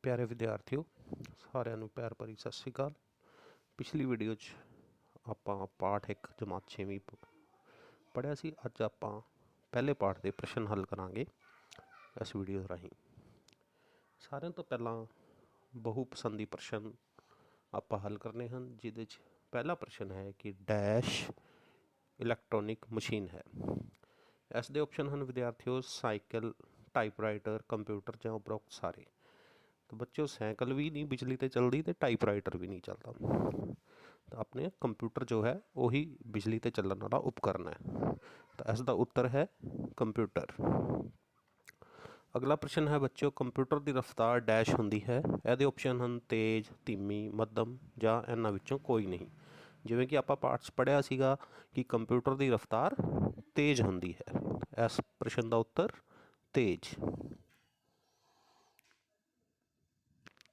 प्यारे विद्यार्थियों सारिਆਂ ਨੂੰ ਪਿਆਰ ਭਰੀ ਸਤਿ ਸ਼੍ਰੀ ਅਕਾਲ। ਪਿਛਲੀ ਵੀਡੀਓ 'ਚ ਆਪਾਂ ਪਾਠ 1 ਜਮਾਤ 6ਵੀਂ ਪੜ੍ਹਿਆ ਸੀ। ਅੱਜ ਆਪਾਂ ਪਹਿਲੇ ਪਾਠ ਦੇ ਪ੍ਰਸ਼ਨ ਹੱਲ ਕਰਾਂਗੇ ਇਸ ਵੀਡੀਓ ਰਾਹੀਂ। ਸਾਰਿਆਂ ਤੋਂ ਪਹਿਲਾਂ ਬਹੁ ਪਸੰਦੀ ਪ੍ਰਸ਼ਨ ਆਪਾਂ ਹੱਲ ਕਰਨੇ ਹਨ, ਜਿਹਦੇ 'ਚ ਪਹਿਲਾ ਪ੍ਰਸ਼ਨ ਹੈ ਕਿ ਡੈਸ਼ ਇਲੈਕਟ੍ਰੋਨਿਕ ਮਸ਼ੀਨ ਹੈ। ਇਸ ਦੇ ਆਪਸ਼ਨ ਹਨ ਵਿਦਿਆਰਥੀਓ ਸਾਈਕਲ, टाइपराइटर, कंप्यूटर ਜਾਂ उपरोक्त ਸਾਰੇ। तो बच्चों साइकिल भी नहीं बिजली ते चलती तो टाइपराइटर भी नहीं चलता, तो अपने कंप्यूटर जो है वही बिजली ते चलने वाला उपकरण है। तो इसका उत्तर है कंप्यूटर। अगला प्रश्न है बच्चों कंप्यूटर की रफ्तार डैश होंदी है। ये ऑप्शन हैं तेज़, धीमी, मध्यम ਜਾਂ इन्हां विचों कोई नहीं। जिवें कि आपां पाठ 'ਚ पढ़िया सीगा कि कंप्यूटर की रफ्तार तेज़ होंदी है। इस प्रश्न का उत्तर तेज।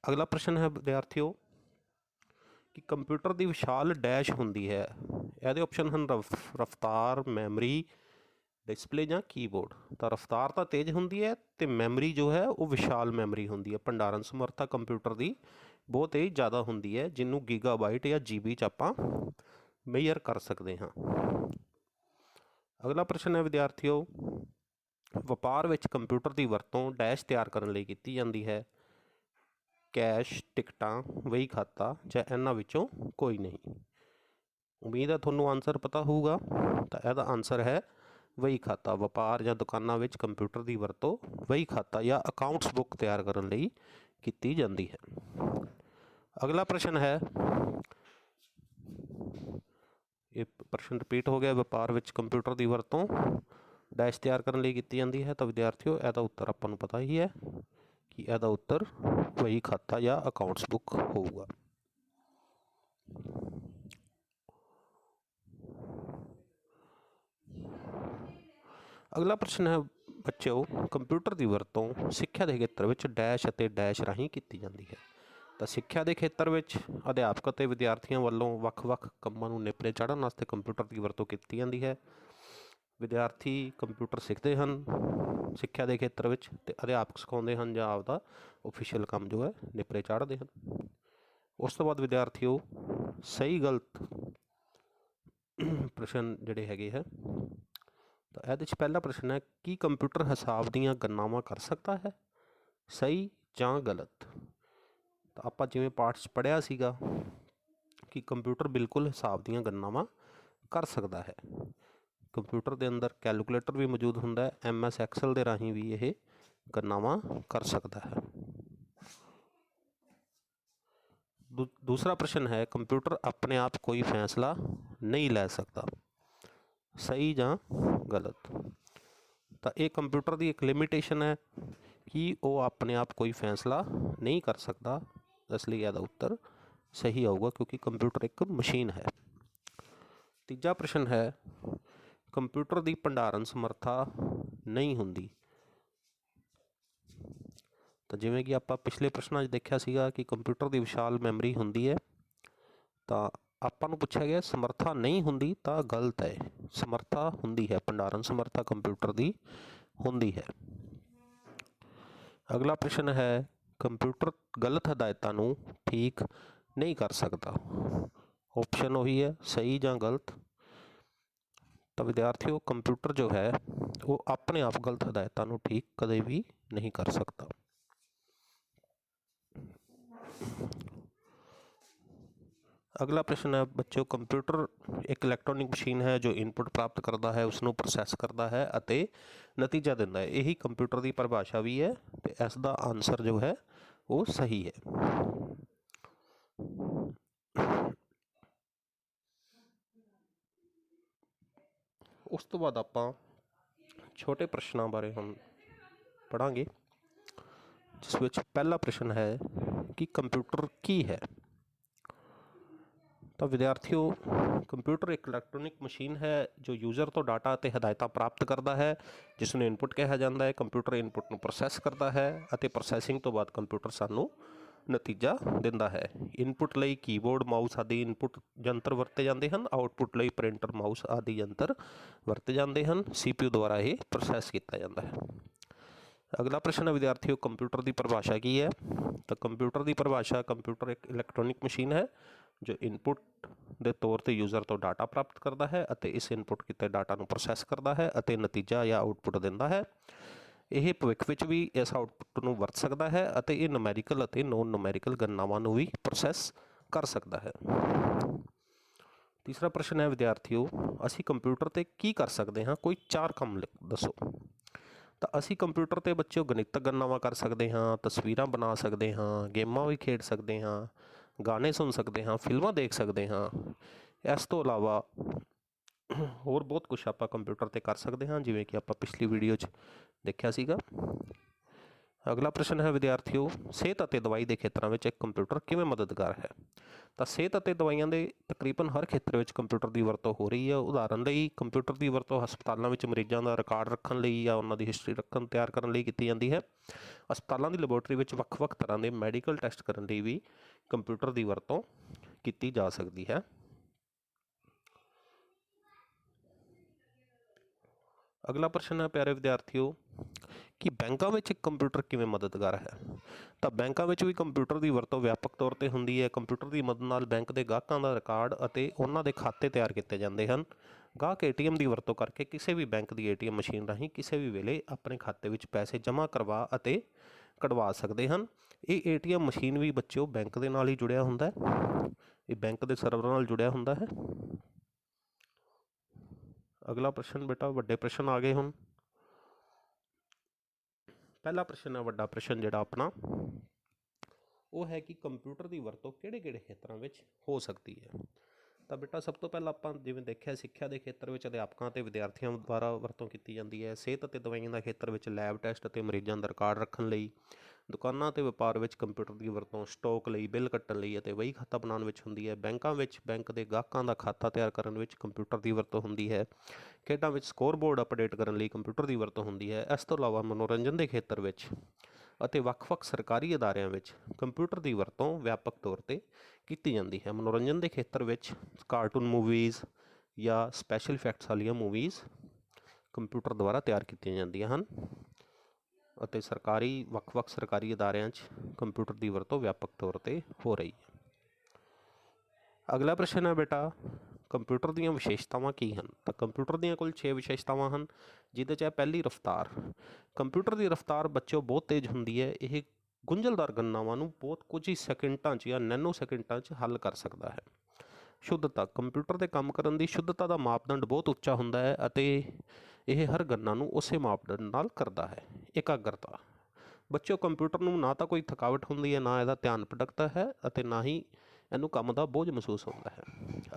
अगला प्रश्न है विद्यार्थियों कि कंप्यूटर की विशाल डैश होंदी है। ये ऑप्शन हैं रफ्तार, मैमरी, डिस्पले ਜਾਂ कीबोर्ड। तो रफ्तार तो तेज़ होंदी है तो मैमरी जो है वो विशाल मैमरी होंदी है। भंडारण समर्था कंप्यूटर की बहुत ही ज़्यादा होंदी है, जिन्हों गीगाबाइट या GB च आपां मेजर कर सकते हाँ। अगला प्रश्न है विद्यार्थियों ਵਪਾਰ ਵਿੱਚ ਕੰਪਿਊਟਰ ਦੀ ਵਰਤੋਂ ਡੈਸ਼ ਤਿਆਰ ਕਰਨ ਲਈ ਕੀਤੀ ਜਾਂਦੀ ਹੈ। ਕੈਸ਼, ਟਿਕਟਾਂ, ਵਹੀ ਖਾਤਾ ਜਾਂ ਇਹਨਾਂ ਵਿੱਚੋਂ ਕੋਈ ਨਹੀਂ। ਉਮੀਦ ਹੈ ਤੁਹਾਨੂੰ ਆਨਸਰ ਪਤਾ ਹੋਊਗਾ। ਤਾਂ ਇਹਦਾ ਆਨਸਰ ਹੈ ਵਹੀ ਖਾਤਾ। ਵਪਾਰ ਜਾਂ ਦੁਕਾਨਾਂ ਵਿੱਚ ਕੰਪਿਊਟਰ ਦੀ ਵਰਤੋਂ ਵਹੀ ਖਾਤਾ ਜਾਂ ਅਕਾਊਂਟਸ ਬੁੱਕ ਤਿਆਰ ਕਰਨ ਲਈ ਕੀਤੀ ਜਾਂਦੀ ਹੈ। ਅਗਲਾ ਪ੍ਰਸ਼ਨ ਹੈ, ਇਹ ਪ੍ਰਸ਼ਨ ਰਿਪੀਟ ਹੋ ਗਿਆ। ਵਪਾਰ ਵਿੱਚ ਕੰਪਿਊਟਰ ਦੀ ਵਰਤੋਂ डैश तैयार करने लिए की जाती है। तो विद्यार्थियों इसका उत्तर आपको पता ही है कि इसका उत्तर वही खाता या अकाउंट्स बुक होगा। अगला प्रश्न है बच्चों कंप्यूटर की वरतों सिक्ख्या के खेत्र में डैश और डैश राही की जाती है। तो सिक्ख्या के खेत्र में अध्यापक और विद्यार्थियों वालों ਵੱਖ-ਵੱਖ ਕੰਮਾਂ ਨੂੰ नेपरे चाढ़न वास्ते कंप्यूटर की वरतों की जाती है। विद्यार्थी कंप्यूटर सीखते हैं सिक्ख्या के खेत्र में, तो अध्यापक सिखाते हैं ਜਾਂ आपका ऑफिशियल काम जो है नेपरे चाढ़ते हैं। उस तो बाद विद्यार्थियों सही गलत प्रश्न जोड़े हैगे है। तो ये पहला प्रश्न है कि कंप्यूटर हिसाब दीयां गणनावां कर सकता है, सही ਜਾਂ गलत। तो आपां जिवें पाठ 'ਚ पढ़िया सीगा कि कंप्यूटर बिल्कुल हिसाब दीयां गणनावां कर सकता है। कंप्यूटर के अंदर कैलकुलेटर भी मौजूद होंदा है, MS एक्सल के राही भी ये गणनावां कर सकता है। दूसरा प्रश्न है कंप्यूटर अपने आप कोई फैसला नहीं ले सकता, सही ਜਾਂ गलत। तो ये कंप्यूटर की एक लिमिटेशन है कि वो अपने आप कोई फैसला नहीं कर सकता, इसलिए इसका उत्तर सही आऊगा क्योंकि कंप्यूटर एक मशीन है। तीजा प्रश्न है कंप्यूटर की भंडारण समर्था नहीं होंदी। तो जिवें कि आपां पिछले प्रश्नों देखा सीगा कि कंप्यूटर की विशाल मैमरी होंदी है, तो आपां नूं पुछया गया समर्था नहीं होंदी, तो गलत है। समर्था होंदी है, भंडारण समर्था कंप्यूटर की होंदी है। अगला प्रश्न है कंप्यूटर गलत हदायतां नूं ठीक नहीं कर सकता। ऑप्शन वही है सही ਜਾਂ गलत। तो विद्यार्थियों कंप्यूटर जो है वो अपने आप गलत हदायतों को ठीक कदे भी नहीं कर सकता। अगला प्रश्न है बच्चों कंप्यूटर एक इलैक्ट्रॉनिक मशीन है जो इनपुट प्राप्त करता है, उसनों प्रोसैस करता है और नतीजा दिंदा है। यही कंप्यूटर की परिभाषा भी है, तो इसका आंसर जो है वो सही है। उस तो बाद आपां छोटे प्रश्नों बारे हम पढ़ांगे, जिस विच पहला प्रश्न है कि कंप्यूटर की है। तो विद्यार्थियों कंप्यूटर एक इलैक्ट्रॉनिक मशीन है जो यूज़र तो डाटा और हदायतां प्राप्त करता है, जिसनूं इनपुट कहा जाता है। कंप्यूटर इनपुट नूं प्रोसैस करता है और प्रोसैसिंग तो बाद कंप्यूटर सानूं नतीजा दिंदा है। इनपुट लई कीबोर्ड, माउस आदि इनपुट यंत्र वरते जाते हैं। आउटपुट लई प्रिंटर, माउस आदि यंत्र वरते जाते हैं। CPU द्वारा ये प्रोसैस किया जाता है। अगला प्रश्न है विद्यार्थियों, कंप्यूटर की परिभाषा की है। तो कंप्यूटर की परिभाषा, कंप्यूटर एक इलैक्ट्रॉनिक मशीन है जो इनपुट के तौर पर यूजर तो डाटा प्राप्त करता है और इस इनपुट किए डाटा को प्रोसैस करता है और नतीजा या आउटपुट देता है। यह भविष्य में भी इस आउटपुट को वरत सकता है और ये नुमैरिकल और नॉन नुमैरिकल गणनावां को भी प्रोसैस कर सकता है। तीसरा प्रश्न है विद्यार्थियों, असी कंप्यूटर पर की कर सकते हैं, कोई 4 काम दसो। तो असी कंप्यूटर पर बच्चों गणितक गणनावां कर सकते हाँ, तस्वीरां बना सकते हाँ, गेमां भी खेड सकते हाँ, गाने सुन सकते हाँ, फिल्मां देख सकते हाँ। इस तो इलावा होर बहुत कुछ आप कंप्यूटर पर कर सकते हाँ, जिवें कि आप पिछली वीडियो देखा सीगा। अगला प्रश्न है विद्यार्थियों, सेहत और दवाई के खेत्रों में एक कंप्यूटर किवें मददगार है। तो सेहत और दवाइयां के तकरीबन हर खेत्र में कंप्यूटर की वरतों हो रही है। उदाहरण लई कंप्यूटर की वरतों हस्पतालों में मरीजों का रिकॉर्ड रखने लई या उन्हों की हिस्टरी रखन तैयार करने लई की जाती है। हस्पतालों की लैबोरेटरी में ਵੱਖ-ਵੱਖ तरह के मैडिकल टैसट करने लई भी कंप्यूटर की वरतों की जा सकती है। अगला प्रश्न है प्यारे विद्यार्थियों कि बैंकों में कंप्यूटर किवें मददगार है। तो बैंकों में भी कंप्यूटर की वरतों व्यापक तौर पर होंदी है। कंप्यूटर की मदद नाल बैंक के गाहकों का रिकॉर्ड और उन्होंने खाते तैयार किए जाते हैं। गाहक ATM की वरतों करके किसी भी बैंक की ATM मशीन राही किसी भी वेले अपने खाते में पैसे जमा करवा और कढ़वा सकते हैं। ये ATM मशीन भी बच्चों बैंक के नाल ही जुड़िया होंदा है, ये बैंक के सर्वर नाल जुड़िया होंदा है। अगला प्रश्न बेटा वड्डे प्रश्न आ गए हुण। पहला प्रश्न है वड्डा प्रश्न जिहड़ा अपना वो है कि कंप्यूटर की वरतों किहड़े-किहड़े खेत्रों में हो सकती है। तो बेटा सब तो पहला आपां जिवें देखिया सिक्ख्या के खेत्र में अध्यापकों ते विद्यार्थियों द्वारा वरतों की जाती है। सेहत और दवाइयां के खेत्र में लैब टैसट और मरीजों का रिकॉर्ड रखने लई। दुकानों ते व्यापार में कंप्यूटर की वरतों स्टॉक लई, बिल कट्टण लई अते वही खाता बनाउण विच हुंदी है। बैंकों में बैंक के गाहकों का खाता तैयार करने विच कंप्यूटर की वरतों हुंदी है। खेडों में स्कोर बोर्ड अपडेट करने लई कंप्यूटर की वरतों हुंदी है। इस तो इलावा मनोरंजन के खेत्र में ਅਤੇ ਵੱਖ-ਵੱਖ ਸਰਕਾਰੀ ਅਦਾਰਿਆਂ ਵਿੱਚ ਕੰਪਿਊਟਰ ਦੀ ਵਰਤੋਂ ਵਿਆਪਕ ਤੌਰ 'ਤੇ ਕੀਤੀ ਜਾਂਦੀ ਹੈ। ਮਨੋਰੰਜਨ ਦੇ ਖੇਤਰ ਵਿੱਚ ਕਾਰਟੂਨ ਮੂਵੀਜ਼ ਜਾਂ ਸਪੈਸ਼ਲ ਇਫੈਕਟਸ ਵਾਲੀਆਂ ਮੂਵੀਜ਼ ਕੰਪਿਊਟਰ ਦੁਆਰਾ ਤਿਆਰ ਕੀਤੀਆਂ ਜਾਂਦੀਆਂ ਹਨ ਅਤੇ ਸਰਕਾਰੀ ਵੱਖ-ਵੱਖ ਸਰਕਾਰੀ ਅਦਾਰਿਆਂ 'ਚ ਕੰਪਿਊਟਰ ਦੀ ਵਰਤੋਂ ਵਿਆਪਕ ਤੌਰ 'ਤੇ ਹੋ ਰਹੀ ਹੈ। ਅਗਲਾ ਪ੍ਰਸ਼ਨ ਹੈ ਬੇਟਾ, कंप्यूटर ਦੀਆਂ ਵਿਸ਼ੇਸ਼ਤਾਵਾਂ ਕੀ ਹਨ। ਤਾਂ ਕੰਪਿਊਟਰ ਦੀਆਂ ਕੁੱਲ 6 ਵਿਸ਼ੇਸ਼ਤਾਵਾਂ ਹਨ, ਜਿਹਦੇ 'ਚ ਹੈ ਪਹਿਲੀ ਰਫ਼ਤਾਰ। ਕੰਪਿਊਟਰ ਦੀ ਰਫ਼ਤਾਰ ਬੱਚਿਓ ਬਹੁਤ ਤੇਜ਼ ਹੁੰਦੀ ਹੈ। ਇਹ ਗੁੰਝਲਦਾਰ ਗਣਨਾਵਾਂ ਨੂੰ ਬਹੁਤ ਕੁਝ ਹੀ ਸੈਕਿੰਡਾਂ 'ਚ ਜਾਂ ਨੈਨੋ ਸੈਕਿੰਡਾਂ 'ਚ ਹੱਲ ਕਰ ਸਕਦਾ ਹੈ। ਸ਼ੁੱਧਤਾ, ਕੰਪਿਊਟਰ ਦੇ ਕੰਮ ਕਰਨ ਦੀ ਸ਼ੁੱਧਤਾ ਦਾ ਮਾਪਦੰਡ ਬਹੁਤ ਉੱਚਾ ਹੁੰਦਾ ਹੈ ਅਤੇ ਇਹ ਹਰ ਗਣਨਾ ਨੂੰ ਉਸੇ ਮਾਪਦੰਡ ਨਾਲ ਕਰਦਾ ਹੈ। ਇਕਾਗਰਤਾ, ਬੱਚਿਓ ਕੰਪਿਊਟਰ ਨੂੰ ਨਾ ਤਾਂ ਕੋਈ ਥਕਾਵਟ ਹੁੰਦੀ ਹੈ, ਨਾ ਇਹਦਾ ਧਿਆਨ ਭਟਕਦਾ ਹੈ ਅਤੇ ਨਾ ਹੀ ਇਹਨੂੰ ਕੰਮ ਦਾ ਬੋਝ ਮਹਿਸੂਸ ਹੁੰਦਾ ਹੈ।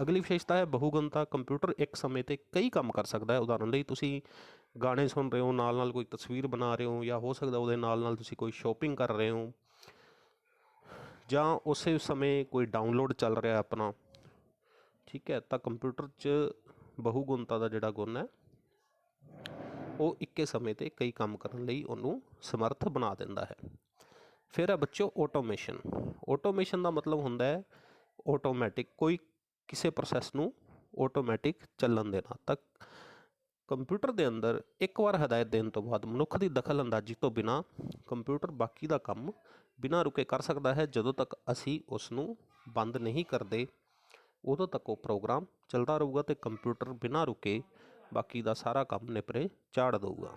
ਅਗਲੀ ਵਿਸ਼ੇਸ਼ਤਾ ਹੈ ਬਹੁਗੁਣਤਾ। ਕੰਪਿਊਟਰ ਇੱਕ ਸਮੇਂ 'ਤੇ ਕਈ ਕੰਮ ਕਰ ਸਕਦਾ ਹੈ। ਉਦਾਹਰਨ ਲਈ ਤੁਸੀਂ ਗਾਣੇ ਸੁਣ ਰਹੇ ਹੋ, ਨਾਲ ਨਾਲ ਕੋਈ ਤਸਵੀਰ ਬਣਾ ਰਹੇ ਹੋ, ਜਾਂ ਹੋ ਸਕਦਾ ਉਹਦੇ ਨਾਲ ਨਾਲ ਤੁਸੀਂ ਕੋਈ ਸ਼ੋਪਿੰਗ ਕਰ ਰਹੇ ਹੋ, ਜਾਂ ਉਸੇ ਸਮੇਂ ਕੋਈ ਡਾਊਨਲੋਡ ਚੱਲ ਰਿਹਾ ਆਪਣਾ, ਠੀਕ ਹੈ। ਤਾਂ ਕੰਪਿਊਟਰ 'ਚ ਬਹੁਗੁਣਤਾ ਦਾ ਜਿਹੜਾ ਗੁਣ ਹੈ ਉਹ ਇੱਕੇ ਸਮੇਂ 'ਤੇ ਕਈ ਕੰਮ ਕਰਨ ਲਈ ਉਹਨੂੰ ਸਮਰੱਥ ਬਣਾ ਦਿੰਦਾ ਹੈ। ਫਿਰ ਹੈ ਬੱਚਿਓ ਆਟੋਮੇਸ਼ਨ। ਆਟੋਮੇਸ਼ਨ ਦਾ ਮਤਲਬ ਹੁੰਦਾ ਹੈ ਆਟੋਮੈਟਿਕ, ਕੋਈ ਕਿਸੇ ਪ੍ਰੋਸੈਸ ਨੂੰ ਆਟੋਮੈਟਿਕ ਚੱਲਣ ਦੇਣਾ। ਤਾਂ ਕੰਪਿਊਟਰ ਦੇ ਅੰਦਰ ਇੱਕ ਵਾਰ ਹਦਾਇਤ ਦੇਣ ਤੋਂ ਬਾਅਦ ਮਨੁੱਖ ਦੀ ਦਖਲ ਅੰਦਾਜ਼ੀ ਤੋਂ ਬਿਨਾਂ ਕੰਪਿਊਟਰ ਬਾਕੀ ਦਾ ਕੰਮ ਬਿਨਾਂ ਰੁਕੇ ਕਰ ਸਕਦਾ ਹੈ। ਜਦੋਂ ਤੱਕ ਅਸੀਂ ਉਸ ਨੂੰ ਬੰਦ ਨਹੀਂ ਕਰਦੇ ਉਦੋਂ ਤੱਕ ਉਹ ਪ੍ਰੋਗਰਾਮ ਚੱਲਦਾ ਰਹੂਗਾ ਅਤੇ ਕੰਪਿਊਟਰ ਬਿਨਾਂ ਰੁਕੇ ਬਾਕੀ ਦਾ ਸਾਰਾ ਕੰਮ ਨਿਪਰੇ ਚਾੜ ਦਊਗਾ।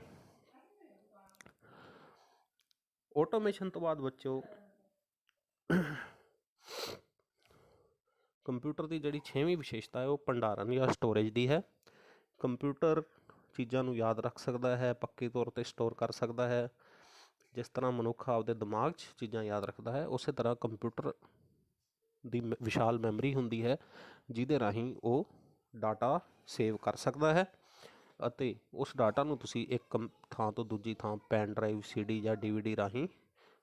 ਆਟੋਮੇਸ਼ਨ ਤੋਂ ਬਾਅਦ ਬੱਚਿਓ ਕੰਪਿਊਟਰ ਦੀ ਜਿਹੜੀ 6ਵੀਂ ਵਿਸ਼ੇਸ਼ਤਾ ਹੈ ਉਹ ਭੰਡਾਰਨ ਜਾਂ ਸਟੋਰੇਜ ਦੀ ਹੈ। ਕੰਪਿਊਟਰ ਚੀਜ਼ਾਂ ਨੂੰ ਯਾਦ ਰੱਖ ਸਕਦਾ ਹੈ, ਪੱਕੇ ਤੌਰ 'ਤੇ ਸਟੋਰ ਕਰ ਸਕਦਾ ਹੈ। ਜਿਸ ਤਰ੍ਹਾਂ ਮਨੁੱਖ ਆਪਦੇ ਦਿਮਾਗ 'ਚ ਚੀਜ਼ਾਂ ਯਾਦ ਰੱਖਦਾ ਹੈ, ਉਸੇ ਤਰ੍ਹਾਂ ਕੰਪਿਊਟਰ ਦੀ ਵਿਸ਼ਾਲ ਮੈਮਰੀ ਹੁੰਦੀ ਹੈ ਜਿਹਦੇ ਰਾਹੀਂ ਉਹ ਡਾਟਾ ਸੇਵ ਕਰ ਸਕਦਾ ਹੈ ਅਤੇ ਉਸ ਡਾਟਾ ਨੂੰ ਤੁਸੀਂ ਇੱਕ ਥਾਂ ਤੋਂ ਦੂਜੀ ਥਾਂ ਪੈਨ ਡਰਾਈਵ, CD ਜਾਂ DVD ਰਾਹੀਂ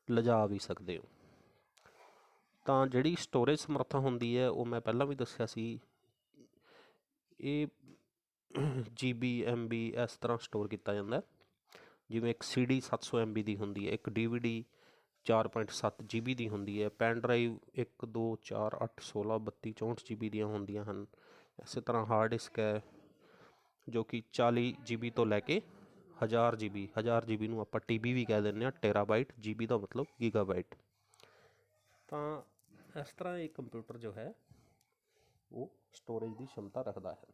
ਲਿਜਾ ਵੀ ਸਕਦੇ ਹੋ। ਤਾਂ ਜਿਹੜੀ ਸਟੋਰੇਜ ਸਮਰੱਥਾ ਹੁੰਦੀ ਹੈ ਉਹ ਮੈਂ ਪਹਿਲਾਂ ਵੀ ਦੱਸਿਆ ਸੀ, ਇਹ GB, MB ਇਸ ਤਰ੍ਹਾਂ ਸਟੋਰ ਕੀਤਾ ਜਾਂਦਾ। ਜਿਵੇਂ ਇੱਕ CD 700 MB ਦੀ ਹੁੰਦੀ ਹੈ, ਇੱਕ DVD 4.7 GB ਦੀ ਹੁੰਦੀ ਹੈ, ਪੈਨ ਡਰਾਈਵ 1, 2, 4, 8, 16, 32, 64 GB ਦੀਆਂ ਹੁੰਦੀਆਂ ਹਨ। ਇਸੇ ਤਰ੍ਹਾਂ ਹਾਰਡ ਡਿਸਕ ਹੈ ਜੋ ਕਿ 40 GB ਤੋਂ ਲੈ ਕੇ 1000 GB ਨੂੰ ਆਪਾਂ TB ਵੀ ਕਹਿ ਦਿੰਦੇ ਹਾਂ, ਟੇਰਾਬਾਈਟ, GB ਦਾ ਮਤਲਬ ਗੀਗਾਬਾਈਟ। ਤਾਂ ਇਸ ਤਰ੍ਹਾਂ ਇਹ ਕੰਪਿਊਟਰ ਜੋ ਹੈ ਉਹ ਸਟੋਰੇਜ ਦੀ क्षमता ਰੱਖਦਾ ਹੈ।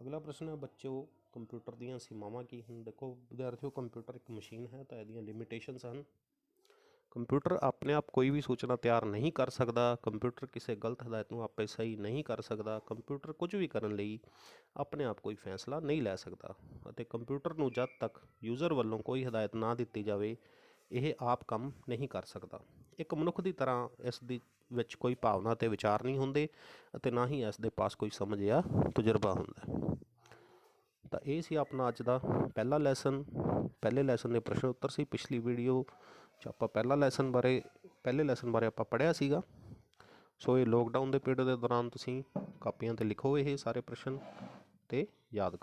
ਅਗਲਾ ਪ੍ਰਸ਼ਨ ਹੈ ਬੱਚਿਓ, ਕੰਪਿਊਟਰ ਦੀਆਂ ਸੀਮਾਵਾਂ ਕੀ ਹਨ। ਦੇਖੋ ਵਿਦਿਆਰਥੀਓ, ਕੰਪਿਊਟਰ ਇੱਕ ਮਸ਼ੀਨ ਹੈ ਤਾਂ ਇਹਦੀਆਂ ਲਿਮਿਟੇਸ਼ਨਸ ਹਨ। ਕੰਪਿਊਟਰ ਆਪਣੇ ਆਪ ਕੋਈ ਵੀ ਸੂਚਨਾ ਤਿਆਰ ਨਹੀਂ ਕਰ ਸਕਦਾ। ਕੰਪਿਊਟਰ ਕਿਸੇ ਗਲਤ ਹਦਾਇਤ ਨੂੰ ਆਪੇ ਸਹੀ ਨਹੀਂ ਕਰ ਸਕਦਾ। ਕੰਪਿਊਟਰ ਕੁਝ ਵੀ ਕਰਨ ਲਈ ਆਪਣੇ ਆਪ ਕੋਈ ਫੈਸਲਾ ਨਹੀਂ ਲੈ ਸਕਦਾ ਅਤੇ ਕੰਪਿਊਟਰ ਨੂੰ ਜਦ ਤੱਕ ਯੂਜ਼ਰ ਵੱਲੋਂ ਕੋਈ ਹਦਾਇਤ ਨਾ ਦਿੱਤੀ ਜਾਵੇ ਇਹ ਆਪ ਕੰਮ ਨਹੀਂ ਕਰ ਸਕਦਾ। ਇੱਕ ਮਨੁੱਖ ਦੀ ਤਰ੍ਹਾਂ ਇਸ ਦੀ ਵਿੱਚ ਕੋਈ ਭਾਵਨਾ ਅਤੇ ਵਿਚਾਰ ਨਹੀਂ ਹੁੰਦੇ ਅਤੇ ਨਾ ਹੀ ਇਸ ਦੇ ਪਾਸ ਕੋਈ ਸਮਝ ਜਾਂ ਤਜਰਬਾ ਹੁੰਦਾ। ਤਾਂ ਇਹ ਸੀ ਆਪਣਾ ਅੱਜ ਦਾ ਪਹਿਲਾ ਲੈਸਨ। ਪਹਿਲੇ ਲੈਸਨ ਦੇ ਪ੍ਰਸ਼ਨ ਉੱਤਰ ਸੀ। ਪਿਛਲੀ ਵੀਡੀਓ 'ਚ ਆਪਾਂ ਪਹਿਲੇ ਲੈਸਨ ਬਾਰੇ ਆਪਾਂ ਪੜ੍ਹਿਆ ਸੀਗਾ। ਸੋ ਇਹ ਲੋਕਡਾਊਨ ਦੇ ਪੀਰੀਅਡ ਦੇ ਦੌਰਾਨ ਤੁਸੀਂ ਕਾਪੀਆਂ 'ਤੇ ਲਿਖੋ ਇਹ ਸਾਰੇ ਪ੍ਰਸ਼ਨ ਅਤੇ ਯਾਦ ਕਰੋ।